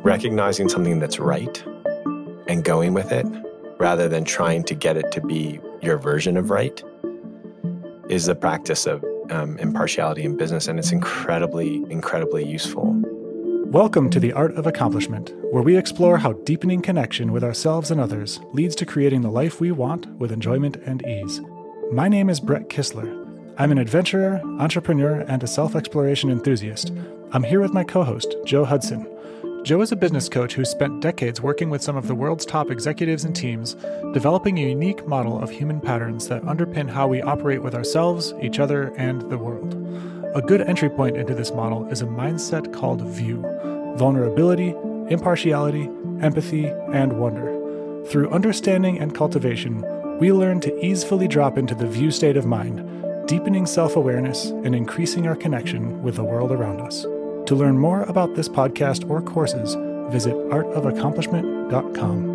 recognizing something that's right and going with it rather than trying to get it to be your version of right is the practice of impartiality in business, and it's incredibly, incredibly useful. Welcome to The Art of Accomplishment, where we explore how deepening connection with ourselves and others leads to creating the life we want with enjoyment and ease. My name is Brett Kistler. I'm an adventurer, entrepreneur, and a self-exploration enthusiast. I'm here with my co-host, Joe Hudson. Joe is a business coach who spent decades working with some of the world's top executives and teams, developing a unique model of human patterns that underpin how we operate with ourselves, each other, and the world. A good entry point into this model is a mindset called VIEW: vulnerability, impartiality, empathy, and wonder. Through understanding and cultivation, we learn to easily drop into the VIEW state of mind, deepening self-awareness and increasing our connection with the world around us. To learn more about this podcast or courses, visit artofaccomplishment.com.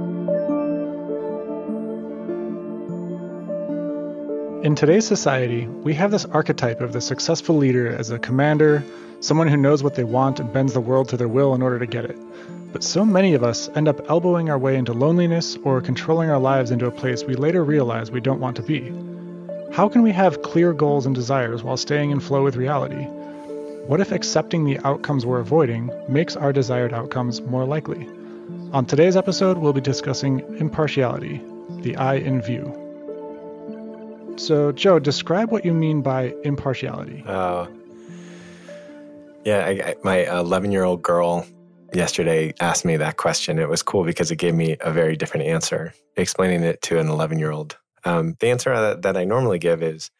In today's society, we have this archetype of the successful leader as a commander, someone who knows what they want and bends the world to their will in order to get it. But so many of us end up elbowing our way into loneliness or controlling our lives into a place we later realize we don't want to be. How can we have clear goals and desires while staying in flow with reality? What if accepting the outcomes we're avoiding makes our desired outcomes more likely? On today's episode, we'll be discussing impartiality, the I in VIEW. So, Joe, describe what you mean by impartiality. My 11-year-old girl yesterday asked me that question. It was cool because it gave me a very different answer, explaining it to an 11-year-old. The answer that I normally give is,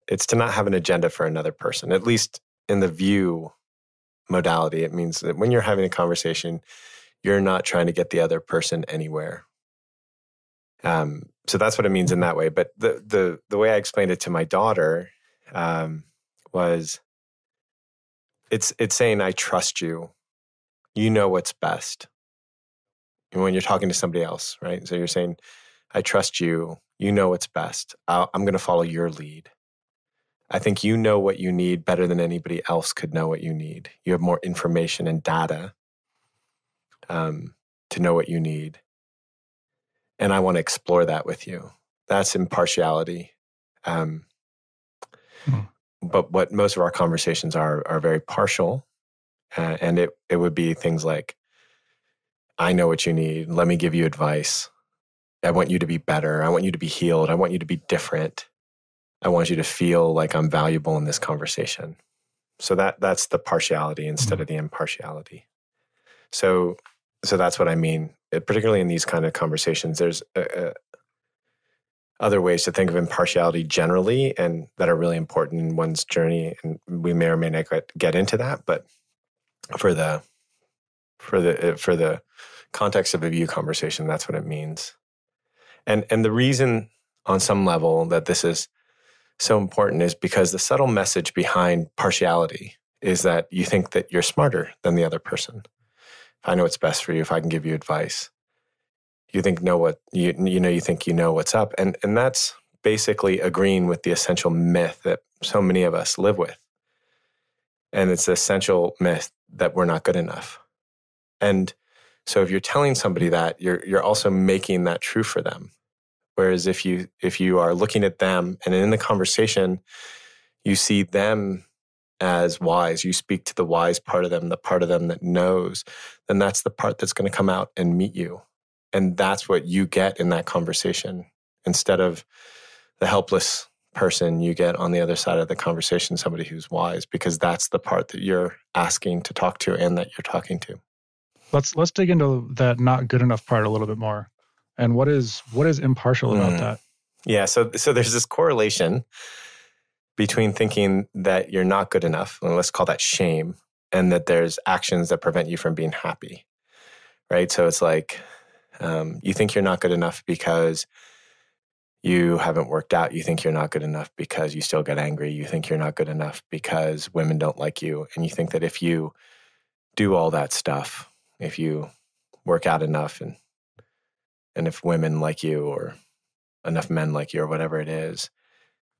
it's to not have an agenda for another person, at least in the VIEW modality. It means that when you're having a conversation, you're not trying to get the other person anywhere. So that's what it means in that way. But the way I explained it to my daughter was, it's saying, I trust you. You know what's best. And when you're talking to somebody else, right? So you're saying, I trust you. You know what's best. I'm going to follow your lead. I think you know what you need better than anybody else could know what you need. You have more information and data to know what you need. And I want to explore that with you. That's impartiality. But what most of our conversations are very partial. And it would be things like, I know what you need. Let me give you advice. I want you to be better. I want you to be healed. I want you to be different. I want you to feel like I'm valuable in this conversation. So that's the partiality instead of the impartiality. So that's what I mean. Particularly in these kind of conversations, there's other ways to think of impartiality generally, and that are really important in one's journey. And we may or may not get into that, but for the context of a VIEW conversation, that's what it means. And the reason, on some level, that this is so important is because the subtle message behind partiality is that you think that you're smarter than the other person. If I know what's best for you, if I can give you advice, you think you think you know what's up. And that's basically agreeing with the essential myth that so many of us live with. And it's the essential myth that we're not good enough. And so if you're telling somebody that, you're also making that true for them. Whereas if you are looking at them and in the conversation, you see them as wise, you speak to the wise part of them, the part of them that knows, then that's the part that's going to come out and meet you. And that's what you get in that conversation. Instead of the helpless person, you get on the other side of the conversation somebody who's wise, because that's the part that you're asking to talk to and that you're talking to. Let's dig into that not good enough part a little bit more. And what is impartial about that? Yeah, so there's this correlation between thinking that you're not good enough, and let's call that shame, and that there's actions that prevent you from being happy, right? So it's like you think you're not good enough because you haven't worked out. You think you're not good enough because you still get angry. You think you're not good enough because women don't like you. And you think that if you do all that stuff, if you work out enough and if women like you or enough men like you or whatever it is,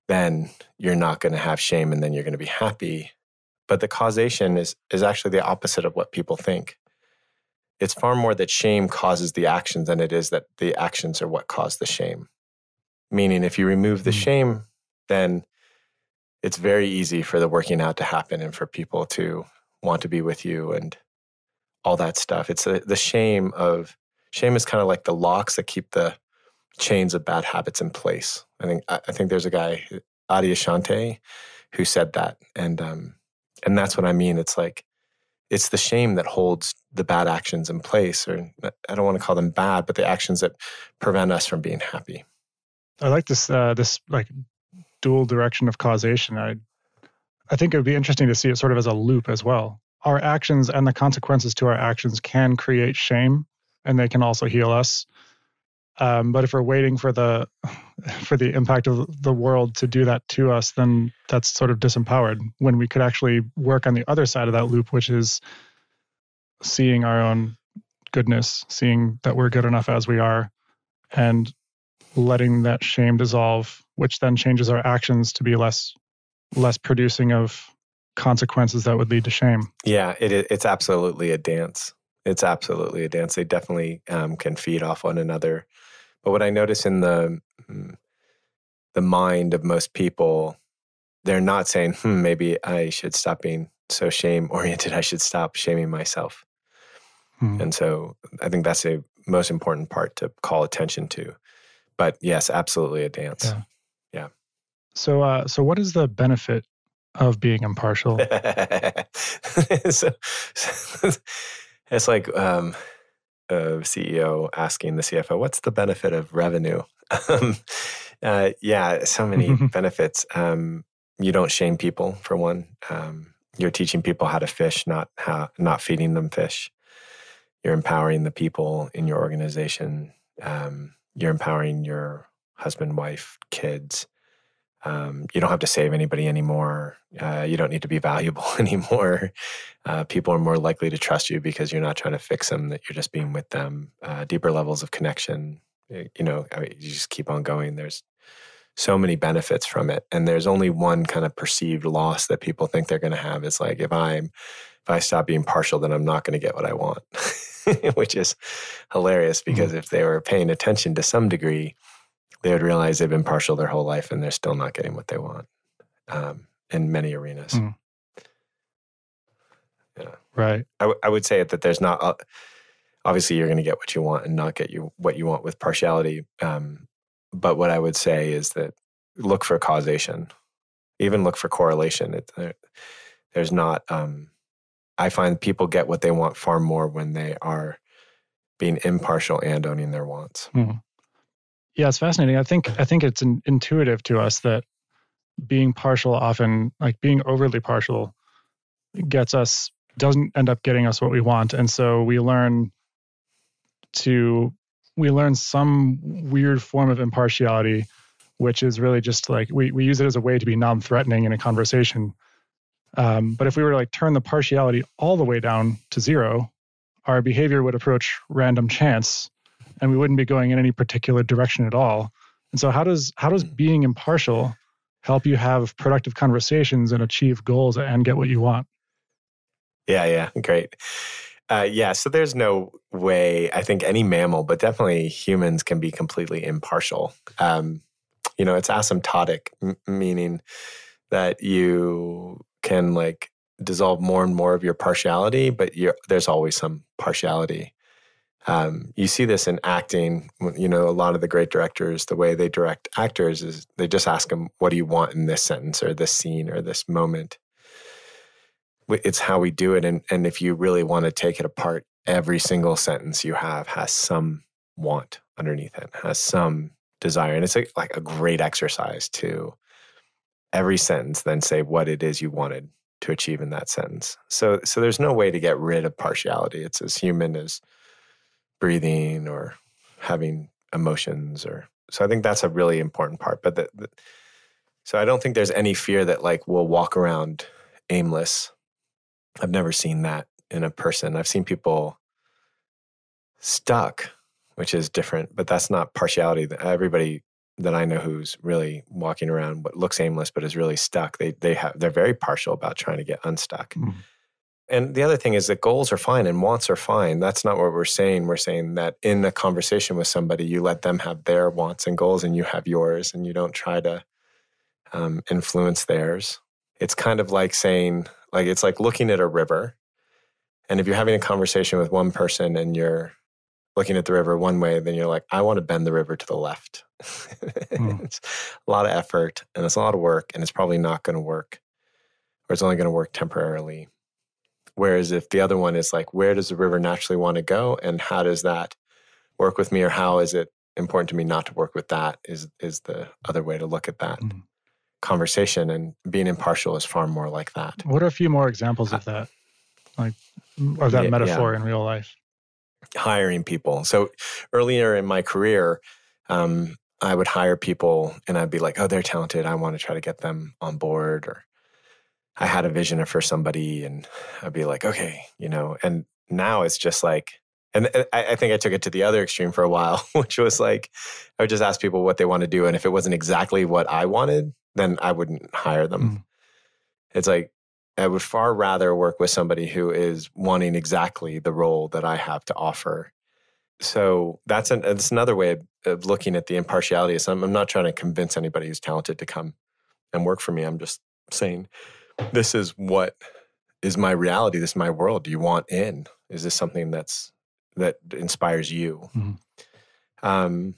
then you're not going to have shame and then you're going to be happy. But the causation is actually the opposite of what people think. it's far more that shame causes the actions than it is that the actions are what cause the shame. Meaning if you remove the shame, then it's very easy for the working out to happen and for people to want to be with you and all that stuff. It's the shame is kind of like the locks that keep the chains of bad habits in place. I think there's a guy, Adi Ashante, who said that. And that's what I mean. It's like, it's the shame that holds the bad actions in place, or I don't want to call them bad, but the actions that prevent us from being happy. I like this like dual direction of causation. I think it would be interesting to see it sort of as a loop as well. Our actions and the consequences to our actions can create shame, and they can also heal us. But if we're waiting for the impact of the world to do that to us, then that's sort of disempowered, when we could actually work on the other side of that loop, which is seeing our own goodness, seeing that we're good enough as we are, and letting that shame dissolve, which then changes our actions to be less producing of consequences that would lead to shame. Yeah, it's absolutely a dance. It's absolutely a dance. They definitely can feed off one another. But what I notice in the mind of most people, they're not saying, maybe I should stop being so shame-oriented. I should stop shaming myself. And so I think that's the most important part to call attention to. But yes, absolutely a dance. Yeah. So what is the benefit of being impartial? So it's like a CEO asking the CFO, what's the benefit of revenue? So many benefits. You don't shame people, for one. You're teaching people how to fish, not feeding them fish. You're empowering the people in your organization. You're empowering your husband, wife, kids. You don't have to save anybody anymore. You don't need to be valuable anymore. People are more likely to trust you because you're not trying to fix them, that you're just being with them. Deeper levels of connection. You just keep on going. There's so many benefits from it. And there's only one kind of perceived loss that people think they're going to have. It's like, if I stop being partial, then I'm not going to get what I want, which is hilarious, because if they were paying attention to some degree, they would realize they've been partial their whole life and they're still not getting what they want in many arenas. Yeah. Right. I would say that there's not, obviously you're going to get what you want and not get what you want with partiality. But what I would say is that look for causation, even look for correlation. There's not, I find people get what they want far more when they are being impartial and owning their wants. Yeah, it's fascinating. I think it's intuitive to us that being partial often, like being overly partial, doesn't end up getting us what we want. And so we learn some weird form of impartiality, which is really just like, we use it as a way to be non-threatening in a conversation. But if we were to like turn the partiality all the way down to zero, our behavior would approach random chance, and we wouldn't be going in any particular direction at all. And so how does being impartial help you have productive conversations and achieve goals and get what you want? Yeah, great. So there's no way, I think any mammal, but definitely humans, can be completely impartial. It's asymptotic, meaning that you can like dissolve more and more of your partiality, but there's always some partiality. You see this in acting. A lot of the great directors, the way they direct actors is they just ask them, what do you want in this sentence or this scene or this moment? It's how we do it. And if you really want to take it apart, every single sentence you have has some want underneath it, has some desire. And it's like a great exercise to every sentence then say what it is you wanted to achieve in that sentence. So there's no way to get rid of partiality. It's as human as breathing or having emotions. So I think that's a really important part. But so I don't think there's any fear that like we'll walk around aimless. I've never seen that in a person. I've seen people stuck, which is different, but that's not partiality. Everybody that I know who's really walking around what looks aimless but is really stuck, they're very partial about trying to get unstuck. And the other thing is that goals are fine and wants are fine. That's not what we're saying. We're saying that in a conversation with somebody, you let them have their wants and goals and you have yours, and you don't try to influence theirs. It's kind of like saying, like, it's like looking at a river. And if you're having a conversation with one person and you're looking at the river one way, then you're like, I want to bend the river to the left. It's a lot of effort and it's a lot of work, and it's probably not going to work, or it's only going to work temporarily. Whereas if the other one is like, where does the river naturally want to go, and how does that work with me, or how is it important to me not to work with that, is the other way to look at that conversation. And being impartial is far more like that. What are a few more examples of that, like of that metaphor in real life? Hiring people. So earlier in my career, I would hire people and I'd be like, oh, they're talented. I want to try to get them on board. Or I had a vision for somebody and I'd be like, okay, and now it's just like, and I think I took it to the other extreme for a while, which was like, I would just ask people what they want to do. And if it wasn't exactly what I wanted, then I wouldn't hire them. It's like, I would far rather work with somebody who is wanting exactly the role that I have to offer. So that's another way of looking at the impartiality. So I'm not trying to convince anybody who's talented to come and work for me. I'm just saying, this is what is my reality. This is my world. Do you want in? Is this something that inspires you? And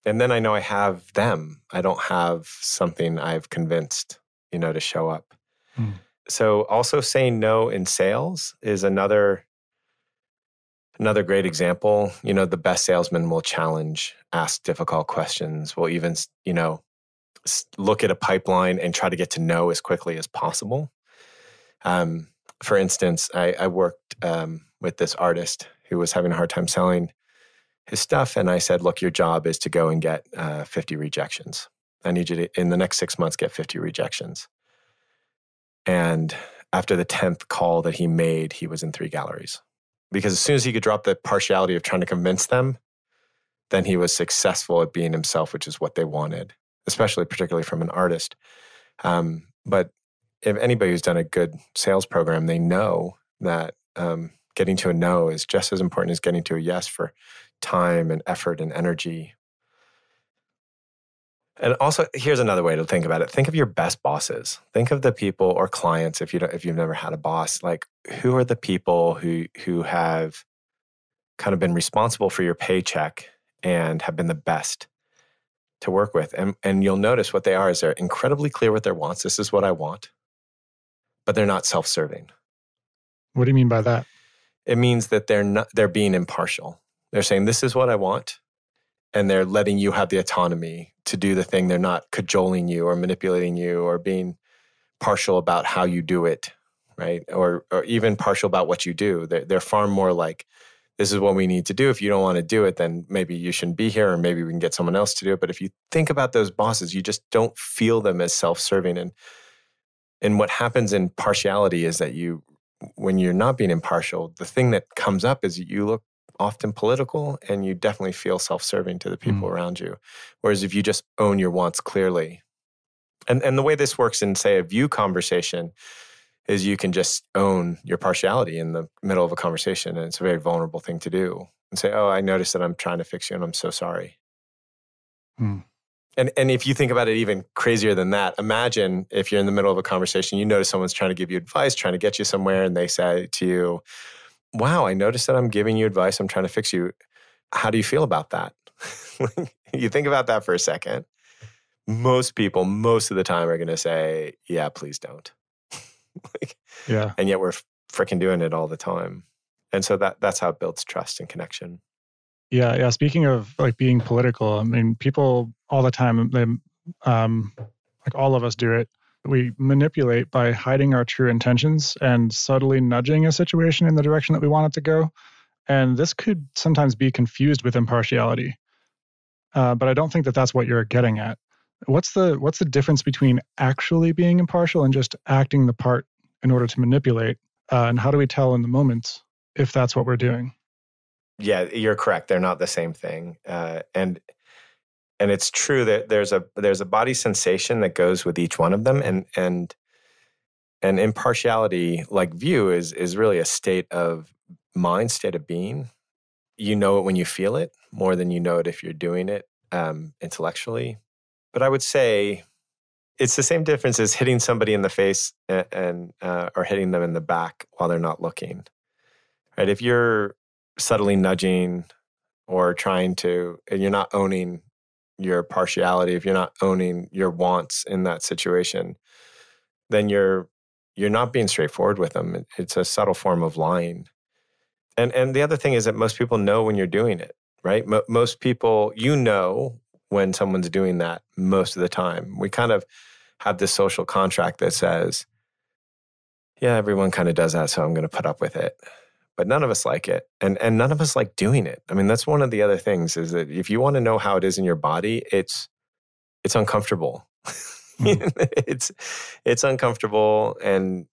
then I know I have them. I don't have something I've convinced, to show up. So also saying no in sales is another great example. The best salesman will challenge, ask difficult questions, will even, look at a pipeline and try to get to know as quickly as possible. For instance, I worked with this artist who was having a hard time selling his stuff. And I said, look, your job is to go and get 50 rejections. I need you to, in the next 6 months, get 50 rejections. And after the 10th call that he made, he was in 3 galleries. Because as soon as he could drop the partiality of trying to convince them, then he was successful at being himself, which is what they wanted, particularly from an artist. But if anybody who's done a good sales program, they know that getting to a no is just as important as getting to a yes for time and effort and energy. And also, here's another way to think about it. Think of your best bosses. Think of the people or clients, if you've never had a boss, like who are the people who have kind of been responsible for your paycheck and have been the best to work with. And you'll notice what they are is they're incredibly clear with their wants. This is what I want. But they're not self-serving. What do you mean by that? It means that they're being impartial. They're saying, this is what I want. And they're letting you have the autonomy to do the thing. They're not cajoling you or manipulating you or being partial about how you do it, right? Or even partial about what you do. They're far more like, this is what we need to do. If you don't want to do it, then maybe you shouldn't be here, or maybe we can get someone else to do it. But if you think about those bosses, you just don't feel them as self-serving. And what happens in partiality is that when you're not being impartial, the thing that comes up is you look often political and you definitely feel self-serving to the people around you. Whereas if you just own your wants clearly, and the way this works in, say, a view conversation is you can just own your partiality in the middle of a conversation. And it's a very vulnerable thing to do and say, oh, I noticed that I'm trying to fix you and I'm so sorry. And if you think about it even crazier than that, imagine if you're in the middle of a conversation, you notice someone's trying to give you advice, trying to get you somewhere, and they say to you, wow, I noticed that I'm giving you advice. I'm trying to fix you. How do you feel about that? You think about that for a second. Most people, most of the time, are going to say, yeah, please don't. Yeah. And yet we're freaking doing it all the time. And so that's how it builds trust and connection. Yeah. Speaking of like being political, I mean, people all the time, they, like all of us do it. We manipulate by hiding our true intentions and subtly nudging a situation in the direction that we want it to go. And this could sometimes be confused with impartiality. But I don't think that that's what you're getting at. What's the difference between actually being impartial and just acting the part in order to manipulate? And how do we tell in the moment if that's what we're doing? Yeah, you're correct. They're not the same thing. And it's true that there's a body sensation that goes with each one of them. And And impartiality, like view, is really a state of mind, state of being. You know it when you feel it more than you know it if you're doing it intellectually. But I would say it's the same difference as hitting somebody in the face and or hitting them in the back while they're not looking. Right? If you're subtly nudging or trying to, and you're not owning your partiality, if you're not owning your wants in that situation, then you're not being straightforward with them. It's a subtle form of lying. And the other thing is that most people know when you're doing it, right? Most people, when someone's doing that most of the time. We kind of have this social contract that says, yeah, everyone kind of does that, so I'm going to put up with it. But none of us like it. And none of us like doing it. I mean, that's one of the other things is that if you want to know how it is in your body, it's uncomfortable. It's uncomfortable, and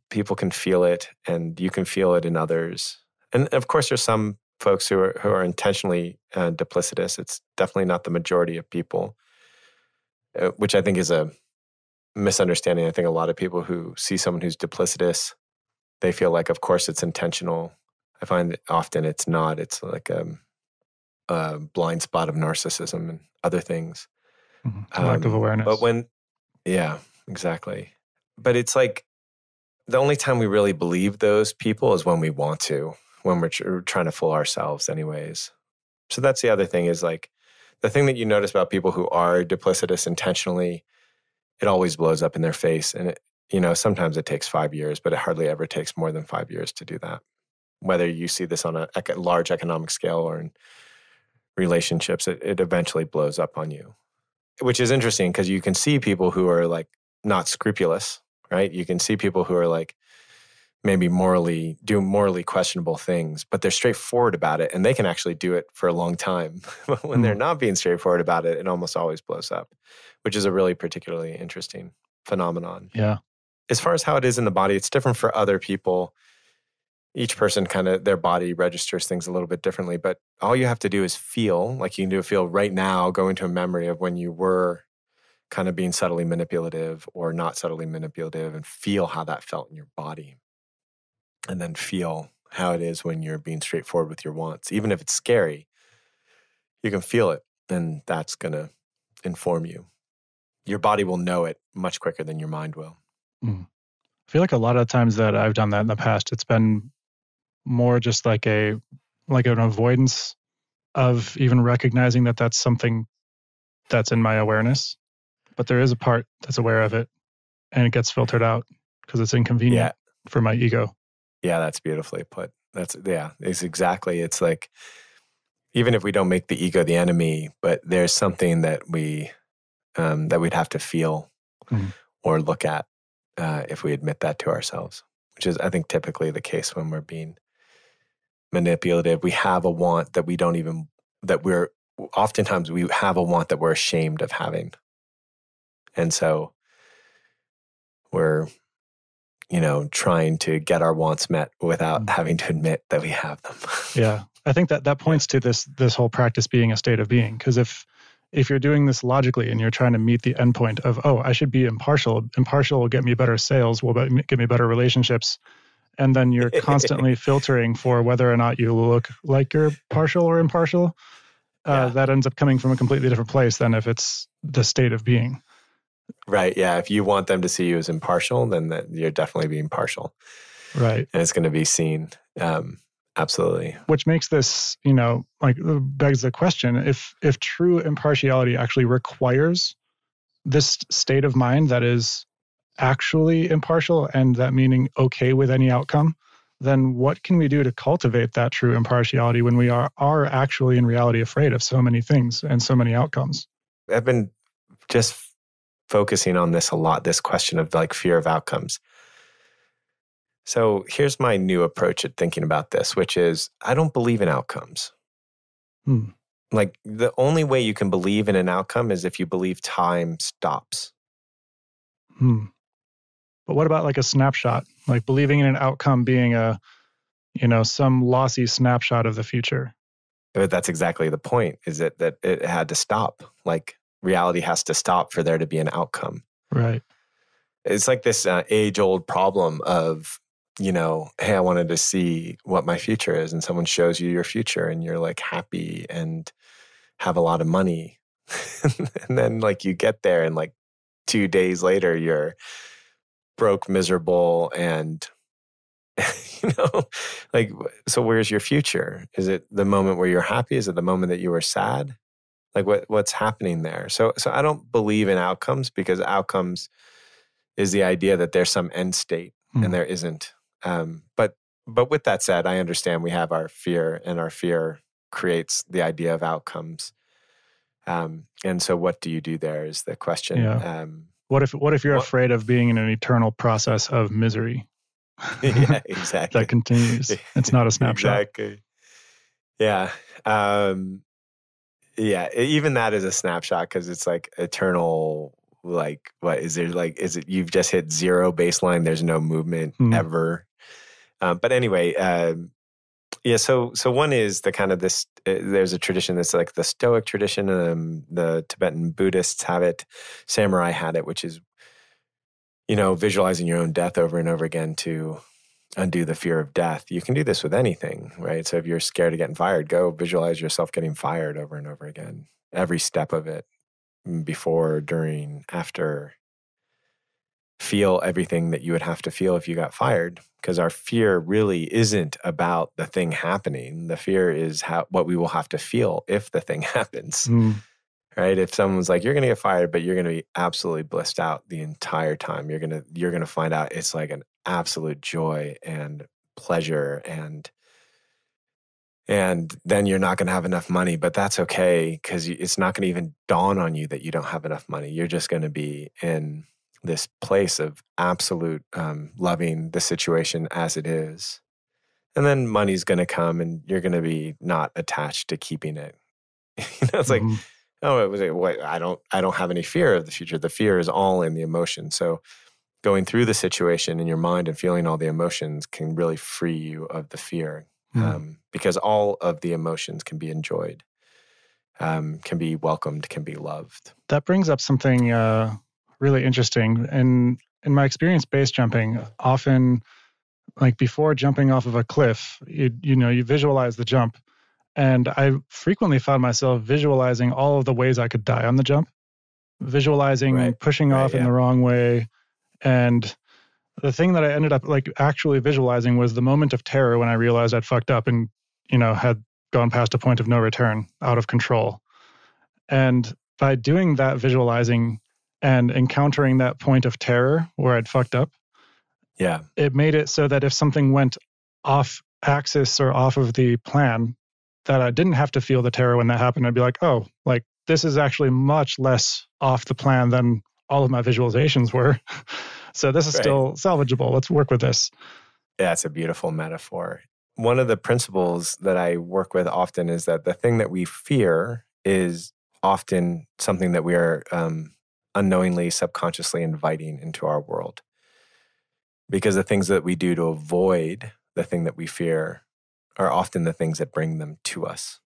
people can feel it, and you can feel it in others. And of course, there's some folks who are intentionally duplicitous. It's definitely not the majority of people, which I think is a misunderstanding. I think a lot of people who see someone who's duplicitous, they feel like, of course, it's intentional. I find that often it's not. It's like a blind spot of narcissism and other things. Collective awareness. But yeah, exactly. But it's like the only time we really believe those people is when we want to, when we're trying to fool ourselves anyways. So that's the other thing is like the thing that you notice about people who are duplicitous intentionally, it always blows up in their face. And sometimes it takes 5 years, but it hardly ever takes more than 5 years to do that. Whether you see this on a large economic scale or in relationships, it eventually blows up on you. Which is interesting because you can see people who are like not scrupulous, right? You can see people who are like maybe do morally questionable things, but they're straightforward about it and they can actually do it for a long time. But when they're not being straightforward about it, it almost always blows up, which is a really particularly interesting phenomenon. Yeah. As far as how it is in the body, it's different for other people. Each person kind of, their body registers things a little bit differently, but all you have to do is feel, like you can do a feel right now, go into a memory of when you were kind of being subtly manipulative or not subtly manipulative and feel how that felt in your body. And then feel how it is when you're being straightforward with your wants. Even if it's scary, you can feel it and that's going to inform you. Your body will know it much quicker than your mind will. I feel like a lot of times that I've done that in the past, it's been more just like an avoidance of even recognizing that that's something that's in my awareness. But there is a part that's aware of it and it gets filtered out because it's inconvenient for my ego. Yeah, that's beautifully put. It's exactly. It's like, even if we don't make the ego the enemy, but there's something that we'd have to feel or look at if we admit that to ourselves, which is, I think, typically the case when we're being manipulative. We have a want that oftentimes we have a want that we're ashamed of having. And so we're, trying to get our wants met without having to admit that we have them. Yeah. I think that points to this whole practice being a state of being. Because if you're doing this logically and you're trying to meet the endpoint of, I should be impartial will get me better sales, will get me better relationships. And then you're constantly filtering for whether or not you look like you're partial or impartial. That ends up coming from a completely different place than if it's the state of being. Right. Yeah. If you want them to see you as impartial, then you're definitely being partial. Right. And it's going to be seen. Absolutely. Which makes this, begs the question, if true impartiality actually requires this state of mind that is actually impartial and that meaning okay with any outcome, then what can we do to cultivate that true impartiality when we are actually in reality afraid of so many things and so many outcomes? I've been just focusing on this a lot, this question of like fear of outcomes. So here's my new approach at thinking about this, which is I don't believe in outcomes. Like the only way you can believe in an outcome is if you believe time stops. But what about like a snapshot? Like believing in an outcome being some lossy snapshot of the future. But that's exactly the point, is that it had to stop. Like reality has to stop for there to be an outcome. Right. it's like this age-old problem of, hey, I wanted to see what my future is. And someone shows you your future and you're like happy and have a lot of money. And then like you get there and like 2 days later, you're broke, miserable, and like, so where's your future? Is it the moment where you're happy? Is it the moment that you were sad? Like what's happening there? So I don't believe in outcomes, because outcomes is the idea that there's some end state and there isn't. But with that said, I understand we have our fear, and our fear creates the idea of outcomes. And so what do you do there is the question. Yeah. What if you're afraid of being in an eternal process of misery? Yeah, exactly. That continues. It's not a snapshot. Exactly. Yeah. Yeah. Even that is a snapshot, because it's like eternal. Like, what is there? Like, is it you've just hit zero baseline? There's no movement ever. But anyway, yeah. So one is the kind of this. There's a tradition that's like the Stoic tradition. The Tibetan Buddhists have it. Samurai had it, which is, visualizing your own death over and over again to undo the fear of death. You can do this with anything, right? So if you're scared of getting fired, go visualize yourself getting fired over and over again. Every step of it, before, during, after. Feel everything that you would have to feel if you got fired, because our fear really isn't about the thing happening. The fear is what we will have to feel if the thing happens. Right? If someone's like, you're going to get fired, but you're going to be absolutely blissed out the entire time, you're going to find out it's like an absolute joy and pleasure, and then you're not going to have enough money, but that's okay, because it's not going to even dawn on you that you don't have enough money. You're just going to be in this place of absolute loving the situation as it is. And then money's going to come, and you're going to be not attached to keeping it. It's like, oh, it was I don't have any fear of the future. The fear is all in the emotion. So going through the situation in your mind and feeling all the emotions can really free you of the fear, because all of the emotions can be enjoyed, can be welcomed, can be loved. That brings up something really interesting. And in my experience base jumping, often, like before jumping off of a cliff, you visualize the jump. And I frequently found myself visualizing all of the ways I could die on the jump, visualizing pushing off in the wrong way. And the thing that I ended up like actually visualizing was the moment of terror when I realized I'd fucked up and, had gone past a point of no return, out of control. And by doing that visualizing and encountering that point of terror where I'd fucked up, it made it so that if something went off axis or off of the plan, that I didn't have to feel the terror when that happened. I'd be like, oh, like this is actually much less off the plan than all of my visualizations were. So this is still salvageable. Let's work with this. Yeah, it's a beautiful metaphor. One of the principles that I work with often is that the thing that we fear is often something that we are unknowingly, subconsciously inviting into our world. Because the things that we do to avoid the thing that we fear are often the things that bring them to us.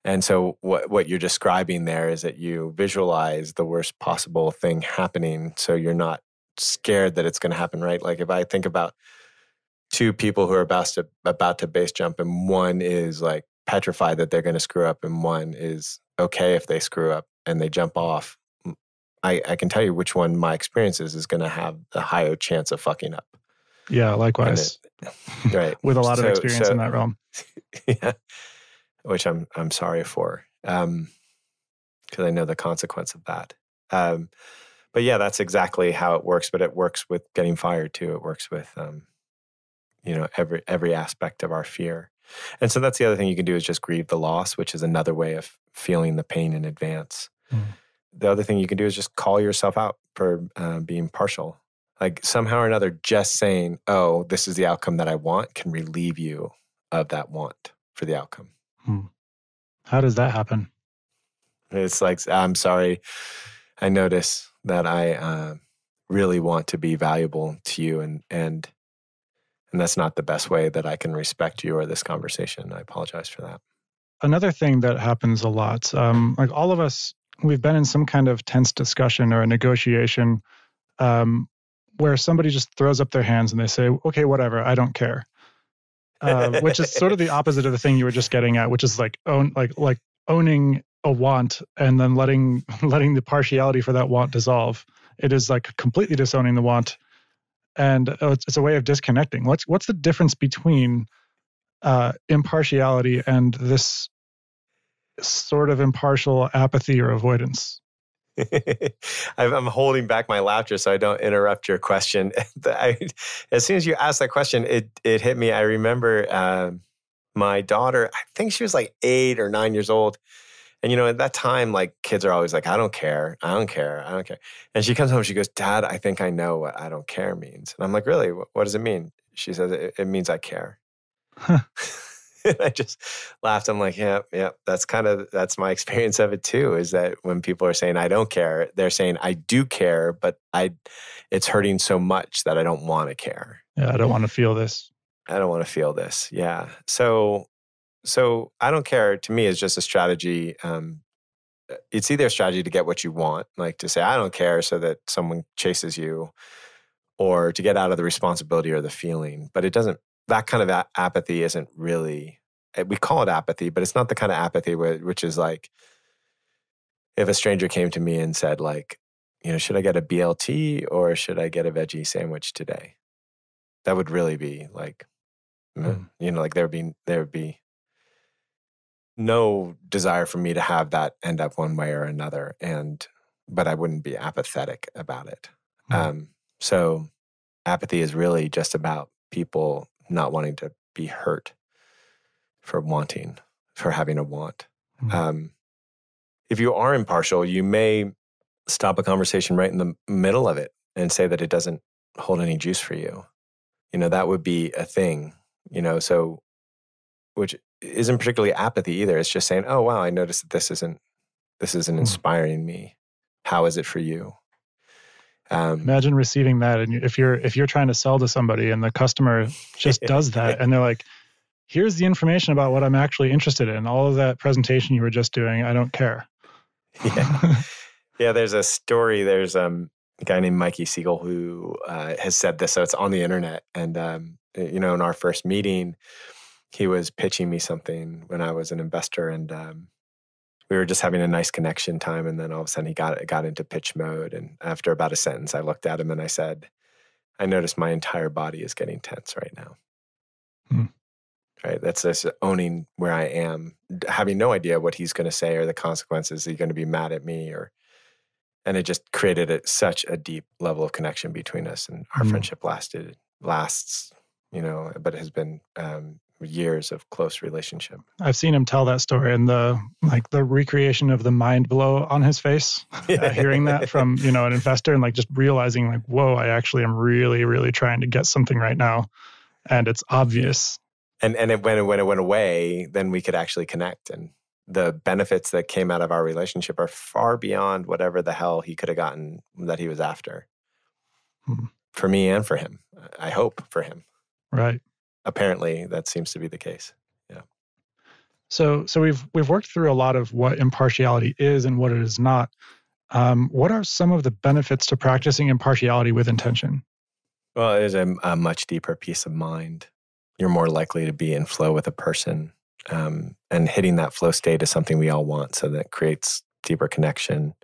And so what you're describing there is that you visualize the worst possible thing happening, so you're not scared that it's going to happen, right? Like if I think about two people who are about to base jump, and one is like petrified that they're going to screw up, and one is okay if they screw up and they jump off, I can tell you which one my experience is going to have the higher chance of fucking up. Yeah, likewise. Right. With a lot of experience in that realm. Yeah. Which I'm sorry for, because I know the consequence of that. But yeah, that's exactly how it works. But it works with getting fired too. It works with, every aspect of our fear. And so that's the other thing you can do, is just grieve the loss, which is another way of feeling the pain in advance. The other thing you can do is just call yourself out for being partial. Like somehow or another, just saying, oh, this is the outcome that I want, can relieve you of that want for the outcome. How does that happen? It's like, I'm sorry, I notice that I really want to be valuable to you, and that's not the best way that I can respect you or this conversation. I apologize for that. Another thing that happens a lot, like all of us, we've been in some kind of tense discussion or a negotiation where somebody just throws up their hands and they say, okay, whatever, I don't care. Which is sort of the opposite of the thing you were just getting at, which is like owning a want and then letting the partiality for that want dissolve. It is like completely disowning the want, and it's a way of disconnecting. What's the difference between impartiality and this sort of impartial apathy or avoidance? I'm holding back my laughter so I don't interrupt your question. As soon as you asked that question, it hit me. I remember my daughter, I think she was like 8 or 9 years old. And, at that time, like kids are always like, I don't care. I don't care. I don't care. And she comes home, she goes, Dad, I think I know what I don't care means. And I'm like, really? What does it mean? She says, it means I care. Huh. I just laughed. I'm like, yeah, that's my experience of it too, is that when people are saying, I don't care, they're saying, I do care, but it's hurting so much that I don't want to care. Yeah, I don't want to feel this. I don't want to feel this. Yeah. So I don't care to me is just a strategy. It's either a strategy to get what you want, like to say, I don't care so that someone chases you, or to get out of the responsibility or the feeling. But it doesn't, that kind of apathy isn't really, we call it apathy, but it's not the kind of apathy which is like, if a stranger came to me and said like, should I get a BLT or should I get a veggie sandwich today? That would really be like, like there would be no desire for me to have that end up one way or another. But I wouldn't be apathetic about it. So apathy is really just about people not wanting to be hurt for having a want. If you are impartial, you may stop a conversation right in the middle of it and say that it doesn't hold any juice for you. That would be a thing, so, which isn't particularly apathy either. It's just saying, oh, wow, I noticed that this isn't inspiring me. How is it for you? Imagine receiving that, and if you're trying to sell to somebody and the customer just does that, and they're like, here's the information about what I'm actually interested in. All of that presentation you were just doing, I don't care. Yeah. There's a story. There's a guy named Mikey Siegel who has said this. So it's on the internet. And, in our first meeting, he was pitching me something when I was an investor, and we were just having a nice connection time. And then all of a sudden he got into pitch mode. And after about a sentence, I looked at him and I said, I noticed my entire body is getting tense right now. Right. That's just owning where I am, having no idea what he's going to say or the consequences. Is he going to be mad at me? And it just created such a deep level of connection between us. And our friendship lasts, but it has been years of close relationship. I've seen him tell that story, and the recreation of the mind blow on his face, hearing that from, an investor, and like just realizing like, whoa, I actually am really, really trying to get something right now. And it's obvious. And when it went away, then we could actually connect. And the benefits that came out of our relationship are far beyond whatever the hell he could have gotten that he was after. For me and for him. I hope for him. Right. Apparently, that seems to be the case. Yeah. So we've worked through a lot of what impartiality is and what it is not. What are some of the benefits to practicing impartiality with intention? Well, it is a much deeper peace of mind. You're more likely to be in flow with a person, and hitting that flow state is something we all want. So that creates deeper connection.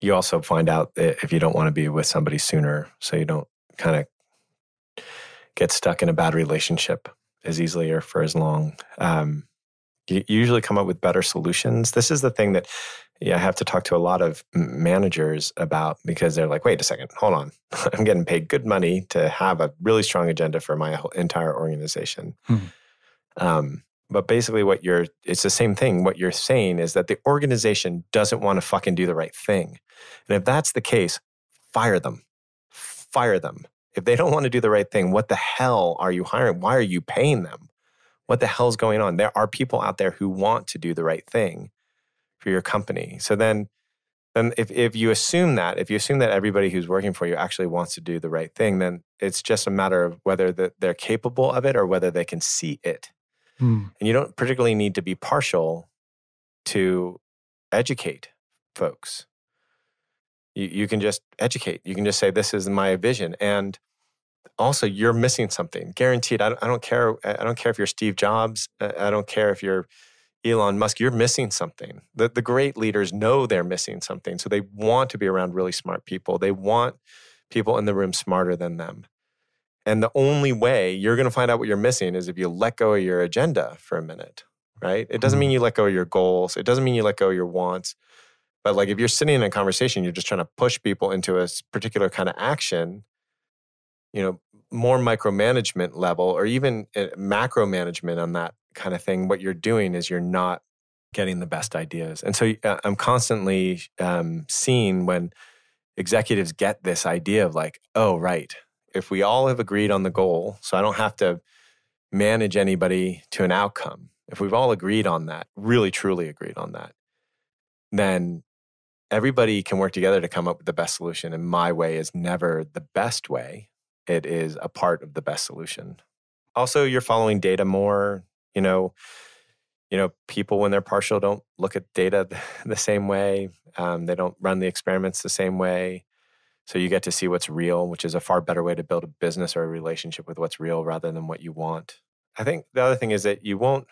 You also find out if you don't want to be with somebody sooner, so you don't kind of get stuck in a bad relationship as easily or for as long. You usually come up with better solutions. This is the thing that I have to talk to a lot of managers about, because they're like, wait a second, hold on. I'm getting paid good money to have a really strong agenda for my entire organization. But basically it's the same thing. What you're saying is that the organization doesn't want to fucking do the right thing. And if that's the case, fire them. Fire them. If they don't want to do the right thing, what the hell are you hiring? Why are you paying them? What the hell's going on? There are people out there who want to do the right thing for your company. So then if you assume that everybody who's working for you actually wants to do the right thing, then it's just a matter of whether they're capable of it or whether they can see it. And you don't particularly need to be partial to educate folks. You can just educate. You can just say, this is my vision. And also, you're missing something. Guaranteed. I don't care. I don't care if you're Steve Jobs. I don't care if you're Elon Musk. You're missing something. The great leaders know they're missing something. So they want to be around really smart people. They want people in the room smarter than them. And the only way you're going to find out what you're missing is if you let go of your agenda for a minute, right? It doesn't mean you let go of your goals. It doesn't mean you let go of your wants. But like if you're sitting in a conversation, you're just trying to push people into a particular kind of action, more micromanagement level or even macro management on that kind of thing, what you're doing is you're not getting the best ideas. And so I'm constantly seeing when executives get this idea of like, oh, right, if we all have agreed on the goal, so I don't have to manage anybody to an outcome. If we've all agreed on that, really, truly agreed on that, then everybody can work together to come up with the best solution. And my way is never the best way. It is a part of the best solution. Also, you're following data more. People when they're partial don't look at data the same way. They don't run the experiments the same way. So you get to see what's real, which is a far better way to build a business or a relationship with what's real rather than what you want. I think the other thing is that you won't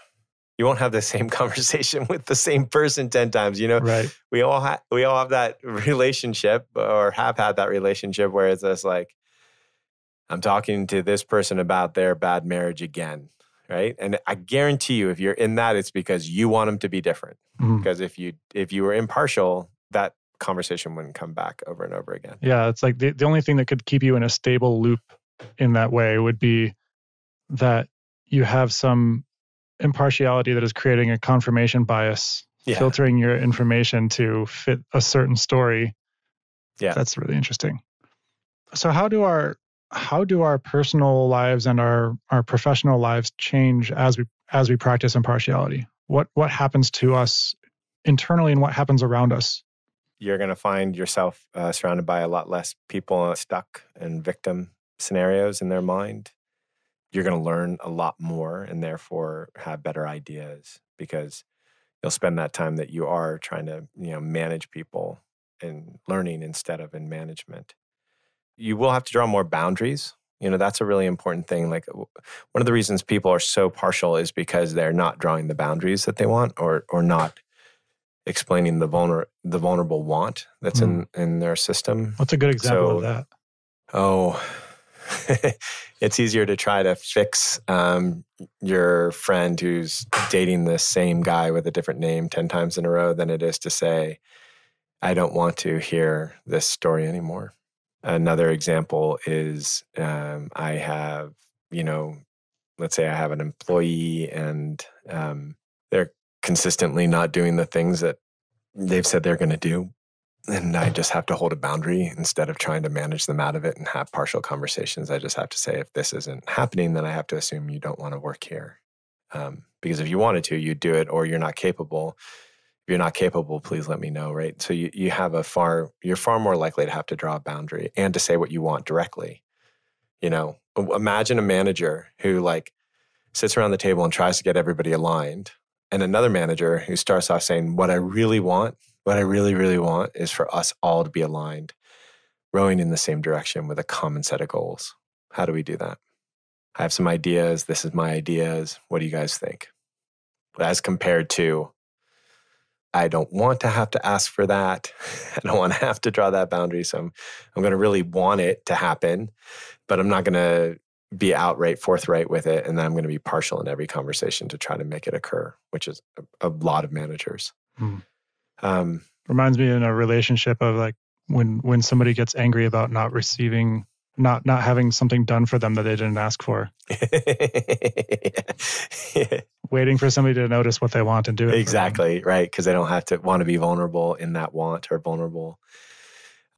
have the same conversation with the same person 10 times. Right. We all have that relationship or have had that relationship where it's just like, I'm talking to this person about their bad marriage again, right? And I guarantee you, if you're in that, it's because you want them to be different. Because if you were impartial, that conversation wouldn't come back over and over again. Yeah, it's like the only thing that could keep you in a stable loop in that way would be that you have some impartiality that is creating a confirmation bias, filtering your information to fit a certain story. Yeah. That's really interesting. So how do our personal lives and our professional lives change as we practice impartiality? What happens to us internally and what happens around us? You're going to find yourself surrounded by a lot less people stuck in victim scenarios in their mind. You're going to learn a lot more and therefore have better ideas because you'll spend that time that you are trying to manage people and learning instead of in management. You will have to draw more boundaries. That's a really important thing. Like one of the reasons people are so partial is because they're not drawing the boundaries that they want or not explaining the vulnerable want that's in their system. What's a good example of that? Oh, it's easier to try to fix your friend who's dating the same guy with a different name 10 times in a row than it is to say, I don't want to hear this story anymore. Another example is I have, let's say I have an employee and they're consistently not doing the things that they've said they're going to do. And I just have to hold a boundary instead of trying to manage them out of it and have partial conversations. I just have to say, if this isn't happening, then I have to assume you don't want to work here. Because if you wanted to, you'd do it, or you're not capable. If you're not capable, please let me know, right? So you're far more likely to have to draw a boundary and to say what you want directly. Imagine a manager who sits around the table and tries to get everybody aligned, and another manager who starts off saying, what I really, really want is for us all to be aligned, rowing in the same direction with a common set of goals. How do we do that? I have some ideas. This is my ideas. What do you guys think? As compared to, I don't want to have to ask for that. I don't want to have to draw that boundary. So I'm going to really want it to happen, but I'm not going to be outright forthright with it. And then I'm going to be partial in every conversation to try to make it occur, which is a lot of managers. Reminds me in a relationship of when somebody gets angry about not receiving, not having something done for them that they didn't ask for. Waiting for somebody to notice what they want and do it. Exactly, right. Because they don't have to want to be vulnerable in that want or vulnerable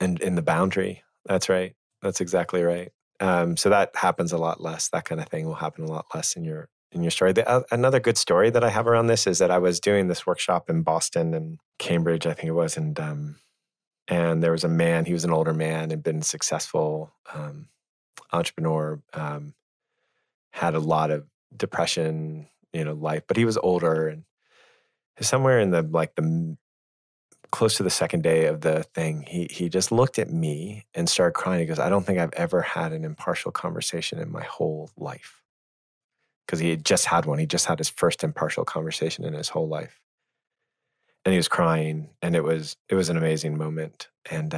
and in the boundary. That's right. That's exactly right. So that happens a lot less. That kind of thing will happen a lot less in your story. Another good story that I have around this is that I was doing this workshop in Boston and Cambridge, I think it was, and there was a man. He was an older man and been successful entrepreneur. Had a lot of depression, life, but he was older and somewhere in the close to the second day of the thing, he just looked at me and started crying. He goes, I don't think I've ever had an impartial conversation in my whole life. Because he had just had one. He just had his first impartial conversation in his whole life. And he was crying, and it was an amazing moment. And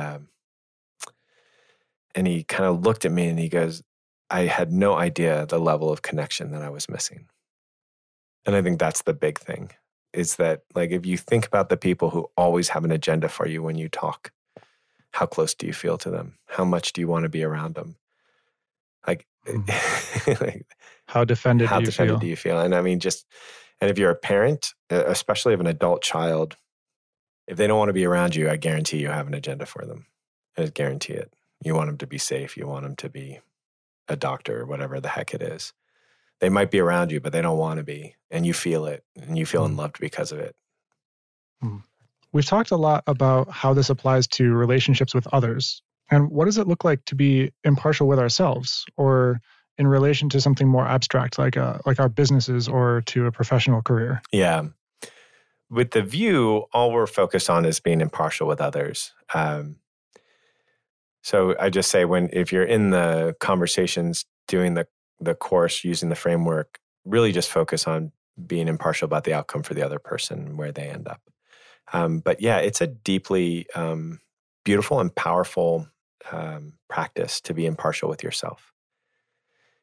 he kind of looked at me and he goes, I had no idea the level of connection that I was missing. And I think that's the big thing, is that like if you think about the people who always have an agenda for you when you talk, how close do you feel to them? How much do you want to be around them? Like, like how defended do you feel? And I mean, and if you're a parent, especially of an adult child, if they don't want to be around you, I guarantee you have an agenda for them. I just guarantee it. You want them to be safe. You want them to be a doctor or whatever the heck it is. They might be around you, but they don't want to be. And you feel it, and you feel unloved because of it. We've talked a lot about how this applies to relationships with others. And what does it look like to be impartial with ourselves, or in relation to something more abstract, like our businesses or to a professional career? Yeah. With the view, all we're focused on is being impartial with others. So I just say if you're in the conversations, doing the course, using the framework, really just focus on being impartial about the outcome for the other person, where they end up. But yeah, it's a deeply beautiful and powerful practice to be impartial with yourself.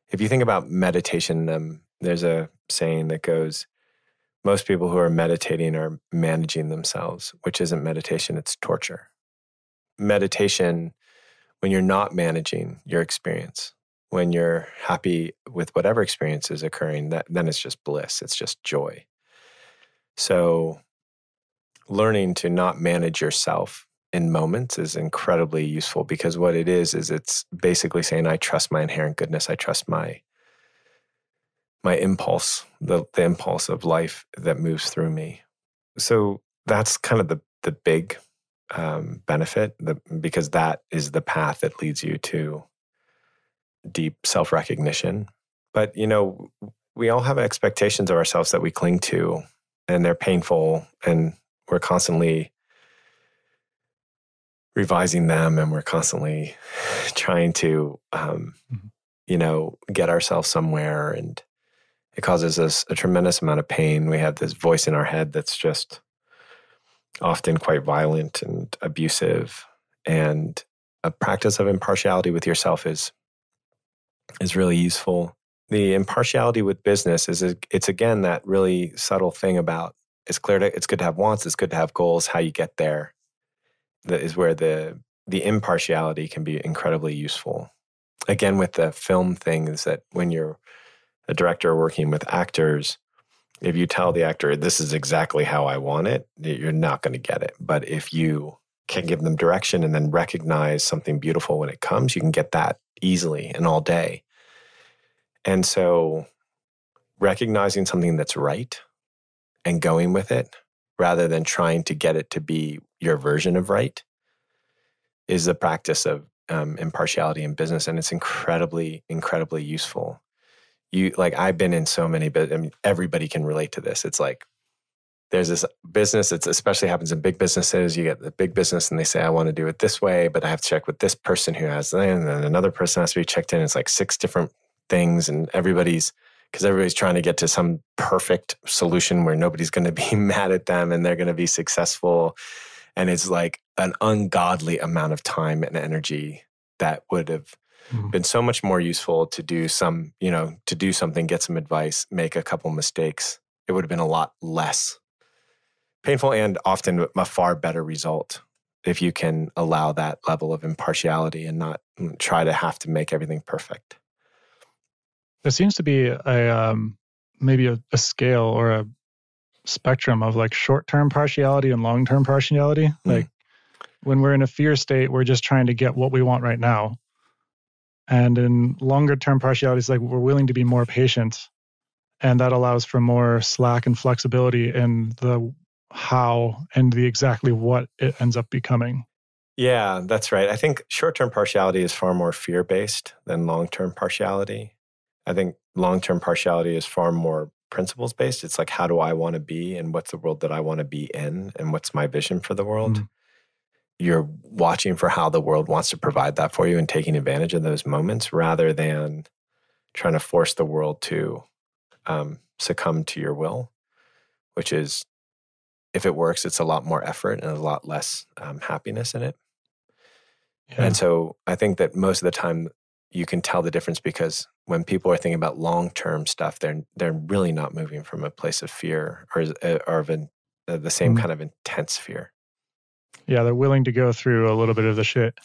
If you think about meditation, there's a saying that goes, most people who are meditating are managing themselves, which isn't meditation, it's torture. Meditation, when you're not managing your experience, when you're happy with whatever experience is occurring, then it's just bliss, it's just joy. So learning to not manage yourself in moments is incredibly useful, because what it is it's basically saying, I trust my inherent goodness. I trust my impulse, the impulse of life that moves through me. So that's kind of the big benefit, because that is the path that leads you to deep self-recognition. But, we all have expectations of ourselves that we cling to, and they're painful, and we're constantly revising them, and we're constantly trying to, get ourselves somewhere, and it causes us a tremendous amount of pain. We have this voice in our head that's just often quite violent and abusive, and a practice of impartiality with yourself is really useful. The impartiality with business it's again that really subtle thing about it's good to have wants, it's good to have goals. How you get there that is where the impartiality can be incredibly useful. Again, with the film thing, is that when you're a director working with actors, if you tell the actor, this is exactly how I want it, you're not going to get it. But if you can give them direction and then recognize something beautiful when it comes, you can get that easily and all day. And so recognizing something that's right and going with it, rather than trying to get it to be your version of right, is the practice of impartiality in business. And it's incredibly, incredibly useful. I've been in so many, but everybody can relate to this. It's like, there's this business, it especially happens in big businesses. You get the big business and they say, I want to do it this way, but I have to check with this person who has, and then another person has to be checked in. It's like 6 different things, and everybody's trying to get to some perfect solution where nobody's going to be mad at them and they're going to be successful. And it's like an ungodly amount of time and energy that would have been so much more useful to do something, get some advice, make a couple mistakes. It would have been a lot less painful and often a far better result if you can allow that level of impartiality and not try to have to make everything perfect. There seems to be maybe a scale or a spectrum of like short-term partiality and long-term partiality. Like when we're in a fear state, we're just trying to get what we want right now. And in longer-term partiality, it's like we're willing to be more patient, and that allows for more slack and flexibility in the how and the exactly what it ends up becoming. Yeah, that's right. I think short-term partiality is far more fear-based than long-term partiality. I think long-term partiality is far more principles based. It's like, how do I want to be and what's the world that I want to be in and what's my vision for the world? You're watching for how the world wants to provide that for you and taking advantage of those moments rather than trying to force the world to succumb to your will, which is, if it works, it's a lot more effort and a lot less happiness in it. Yeah. And so I think that most of the time you can tell the difference because when people are thinking about long-term stuff, they're really not moving from a place of fear or of the same kind of intense fear. Yeah, they're willing to go through a little bit of the shit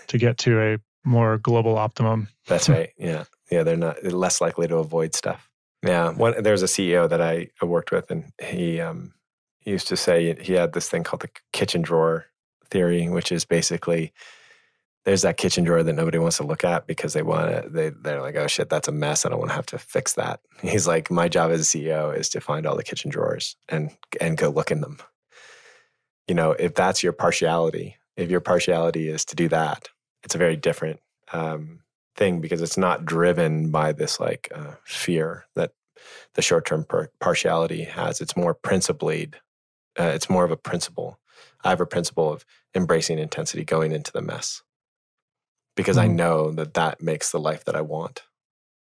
to get to a more global optimum. That's right. Yeah. Yeah, they're less likely to avoid stuff. Yeah. There's a CEO that I worked with, and he used to say he had this thing called the kitchen drawer theory, which is basically there's that kitchen drawer that nobody wants to look at because they're like, oh shit, that's a mess. I don't want to have to fix that. He's like, my job as a CEO is to find all the kitchen drawers and go look in them. If that's your partiality, if your partiality is to do that, it's a very different thing because it's not driven by this fear that the short-term partiality has. It's more principled. It's more of a principle. I have a principle of embracing intensity, going into the mess, because I know that makes the life that I want.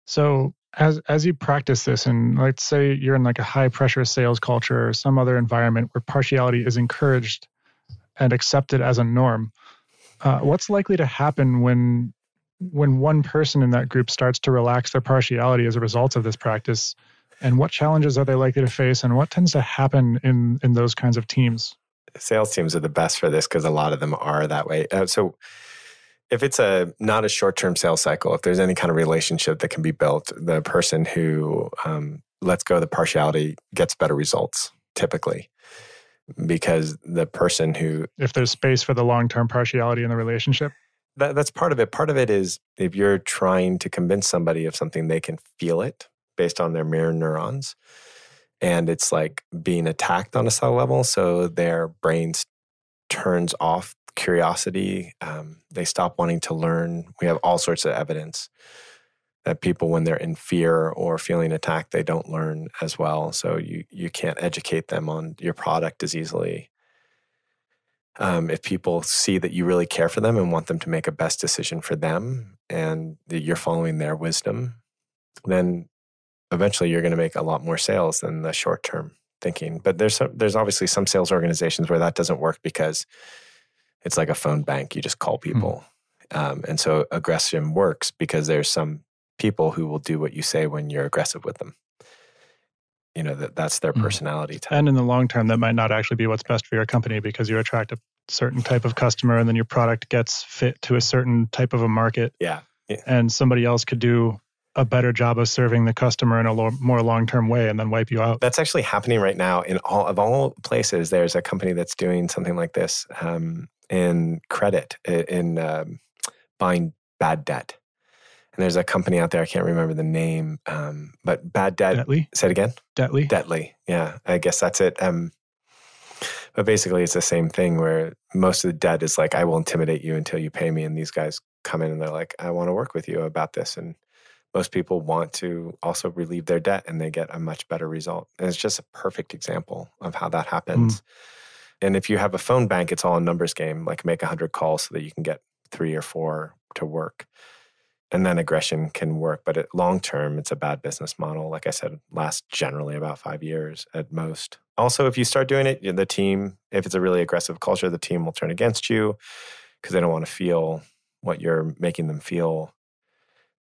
So as you practice this, and let's say you're in a high pressure sales culture or some other environment where partiality is encouraged and accepted as a norm, what's likely to happen when one person in that group starts to relax their partiality as a result of this practice? And what challenges are they likely to face? And what tends to happen in those kinds of teams? Sales teams are the best for this because a lot of them are that way. So if it's not a short-term sales cycle, if there's any kind of relationship that can be built, the person who lets go of the partiality gets better results typically, because the person who... If there's space for the long-term partiality in the relationship? That's part of it. Part of it is if you're trying to convince somebody of something, they can feel it based on their mirror neurons. And it's like being attacked on a cell level. So their brains turns off curiosity. They stop wanting to learn. We have all sorts of evidence that people, when they're in fear or feeling attacked, they don't learn as well. So you can't educate them on your product as easily. If people see that you really care for them and want them to make a best decision for them and that you're following their wisdom, then eventually you're going to make a lot more sales than the short-term thinking. But there's obviously some sales organizations where that doesn't work because it's like a phone bank. You just call people. And so aggression works because there's some people who will do what you say when you're aggressive with them. That's their personality type. And in the long term, that might not actually be what's best for your company because you attract a certain type of customer and then your product gets fit to a certain type of a market. Yeah. And somebody else could do a better job of serving the customer in a more long-term way and then wipe you out. That's actually happening right now in all places. There's a company that's doing something like this in credit, in buying bad debt. And there's a company out there, I can't remember the name, but bad debt. Debtly? Say it again? Debtly? Debtly, yeah. I guess that's it. But basically it's the same thing where most of the debt is like, I will intimidate you until you pay me. And these guys come in and they're like, I want to work with you about this. And most people want to also relieve their debt and they get a much better result. And it's just a perfect example of how that happens. And if you have a phone bank, it's all a numbers game, like make 100 calls so that you can get 3 or 4 to work. And then aggression can work, but long term, it's a bad business model. Like I said, lasts generally about 5 years at most. Also, if you start doing it, the team, if it's a really aggressive culture, the team will turn against you because they don't want to feel what you're making them feel.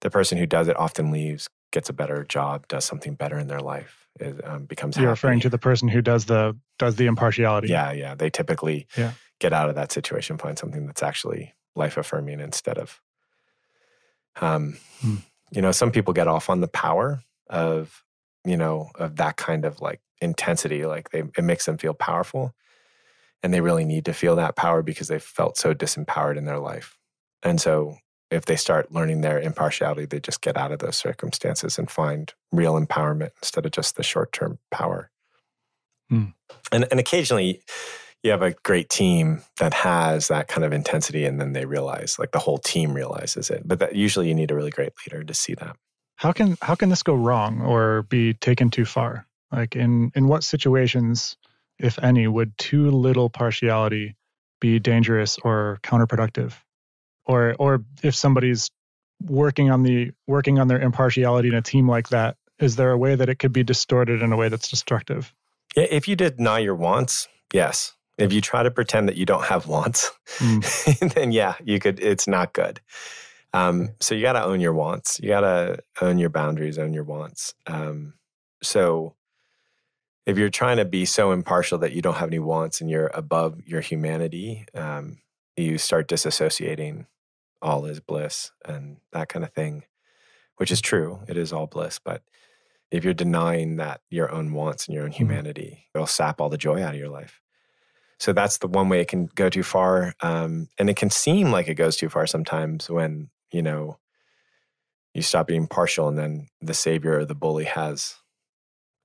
The person who does it often leaves, gets a better job, does something better in their life, becomes happy. You're referring to the person who does the impartiality. Yeah. They typically get out of that situation, find something that's actually life-affirming instead of... some people get off on the power of that kind of intensity. It makes them feel powerful and they really need to feel that power because they've felt so disempowered in their life. And so if they start learning their impartiality, they just get out of those circumstances and find real empowerment instead of just the short-term power. And occasionally you have a great team that has that kind of intensity and then they realize, the whole team realizes it. But usually you need a really great leader to see that. How can this go wrong or be taken too far? Like in what situations, if any, would too little partiality be dangerous or counterproductive? Or if somebody's working on their impartiality in a team like that, is there a way that it could be distorted in a way that's destructive? Yeah, if you deny your wants, yes. If you try to pretend that you don't have wants, then yeah, you could. It's not good. So you got to own your wants. You got to own your boundaries, own your wants. So if you're trying to be so impartial that you don't have any wants and you're above your humanity, you start disassociating all is bliss and that kind of thing, which is true. It is all bliss. But if you're denying that your own wants and your own humanity, it'll sap all the joy out of your life. So that's the one way it can go too far. And it can seem like it goes too far sometimes when, you stop being partial and then the savior or the bully has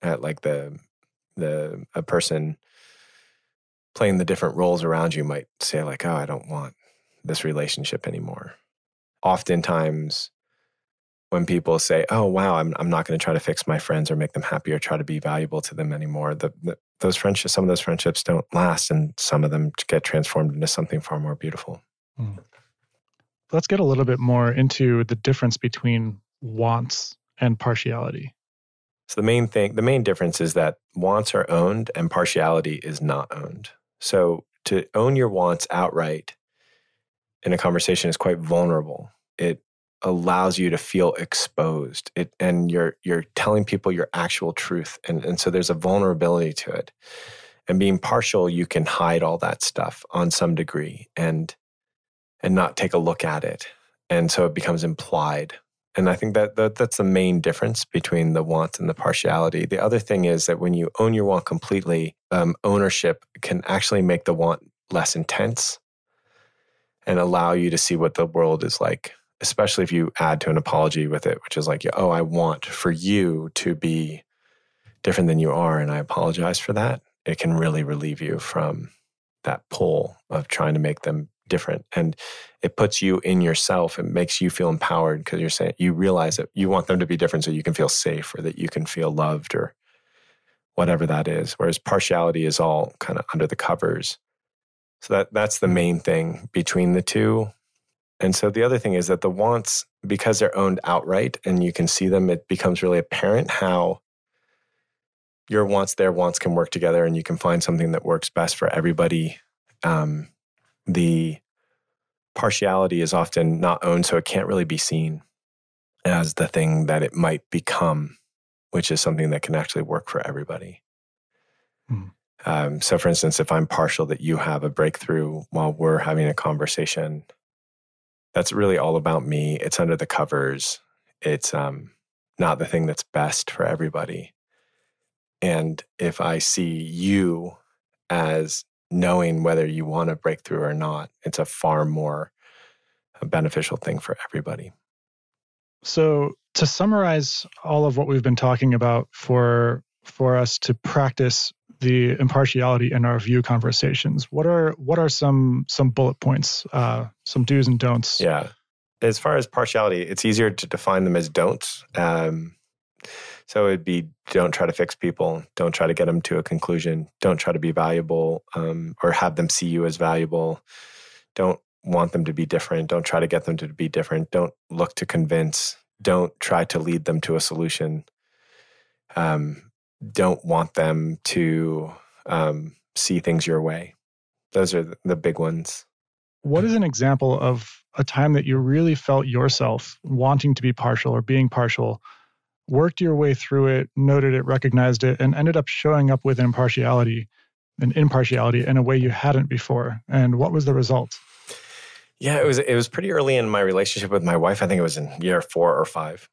like a person playing the different roles around you might say like, oh, I don't want this relationship anymore. Oftentimes when people say, oh, wow, I'm not going to try to fix my friends or make them happy or try to be valuable to them anymore. Those friendships, some of those friendships don't last, and some of them get transformed into something far more beautiful. Let's get a little bit more into the difference between wants and partiality. So the main difference is that wants are owned and partiality is not owned. So to own your wants outright in a conversation is quite vulnerable. It allows you to feel exposed. And you're telling people your actual truth. And so there's a vulnerability to it. And being partial, you can hide all that stuff on some degree and not take a look at it. And so it becomes implied. And I think that's the main difference between the want and the partiality. The other thing is that when you own your want completely, ownership can actually make the want less intense and allow you to see what the world is like, especially if you add to an apology with it, which is like, oh, I want for you to be different than you are, and I apologize for that. It can really relieve you from that pull of trying to make them different. And it puts you in yourself. It makes you feel empowered because you're saying, you realize that you want them to be different so you can feel safe or that you can feel loved or whatever that is. Whereas partiality is all kind of under the covers. So that's the main thing between the two. And so the other thing is that the wants, because they're owned outright and you can see them, it becomes really apparent how your wants, their wants can work together and you can find something that works best for everybody. The partiality is often not owned, so it can't really be seen as the thing that it might become, which is something that can actually work for everybody. So for instance, if I'm partial that you have a breakthrough while we're having a conversation, that's really all about me. It's under the covers. It's not the thing that's best for everybody. And if I see you as knowing whether you want a breakthrough or not, it's a far more beneficial thing for everybody. So to summarize all of what we've been talking about for us to practice the impartiality in our view conversations, what are some bullet points, some do's and don'ts? Yeah. As far as partiality, it's easier to define them as don'ts. So it'd be, don't try to fix people. Don't try to get them to a conclusion. Don't try to be valuable or have them see you as valuable. Don't want them to be different. Don't try to get them to be different. Don't look to convince. Don't try to lead them to a solution. Don't want them to see things your way. Those are the big ones. What is an example of a time that you really felt yourself wanting to be partial or being partial, worked your way through it, noted it, recognized it, and ended up showing up with impartiality in a way you hadn't before? And what was the result? Yeah, it was pretty early in my relationship with my wife. I think it was in year 4 or 5.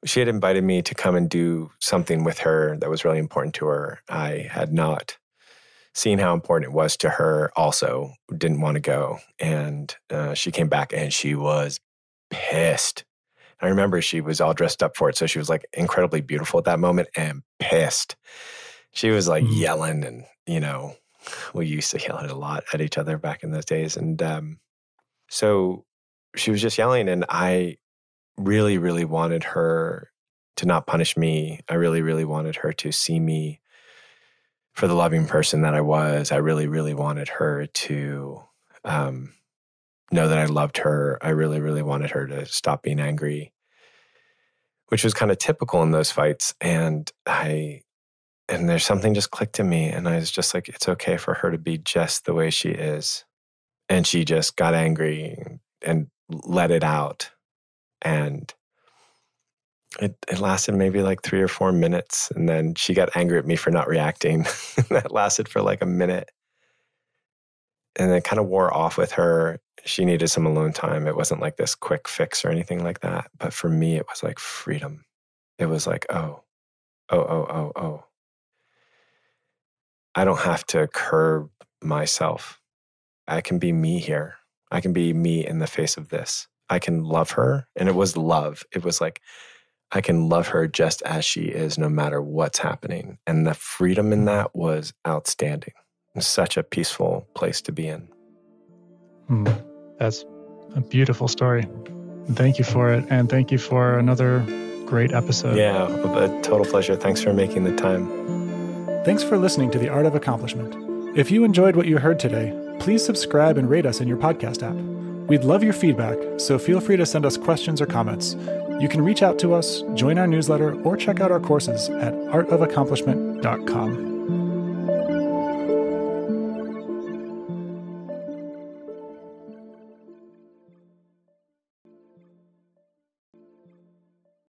She had invited me to come and do something with her that was really important to her. I had not seen how important it was to her, also didn't want to go. And she came back and she was pissed. I remember she was all dressed up for it. So she was like incredibly beautiful at that moment and pissed. She was like yelling and, we used to yell a lot at each other back in those days. And so she was just yelling and I really, really wanted her to not punish me. I really, really wanted her to see me for the loving person that I was. I really, really wanted her to know that I loved her. I really, really wanted her to stop being angry, which was kind of typical in those fights. And there's something just clicked in me, and I was just like, it's okay for her to be just the way she is. And she just got angry and let it out. And it lasted maybe like 3 or 4 minutes. And then she got angry at me for not reacting. That lasted for like a minute. And it kind of wore off with her. She needed some alone time. It wasn't like this quick fix or anything like that. But for me, it was like freedom. It was like, oh. I don't have to curb myself. I can be me here. I can be me in the face of this. I can love her. And it was love. It was like, I can love her just as she is, no matter what's happening. And the freedom in that was outstanding. It's such a peaceful place to be in. That's a beautiful story. Thank you for it. And thank you for another great episode. Yeah, a total pleasure. Thanks for making the time. Thanks for listening to The Art of Accomplishment. If you enjoyed what you heard today, please subscribe and rate us in your podcast app. We'd love your feedback, so feel free to send us questions or comments. You can reach out to us, join our newsletter, or check out our courses at artofaccomplishment.com.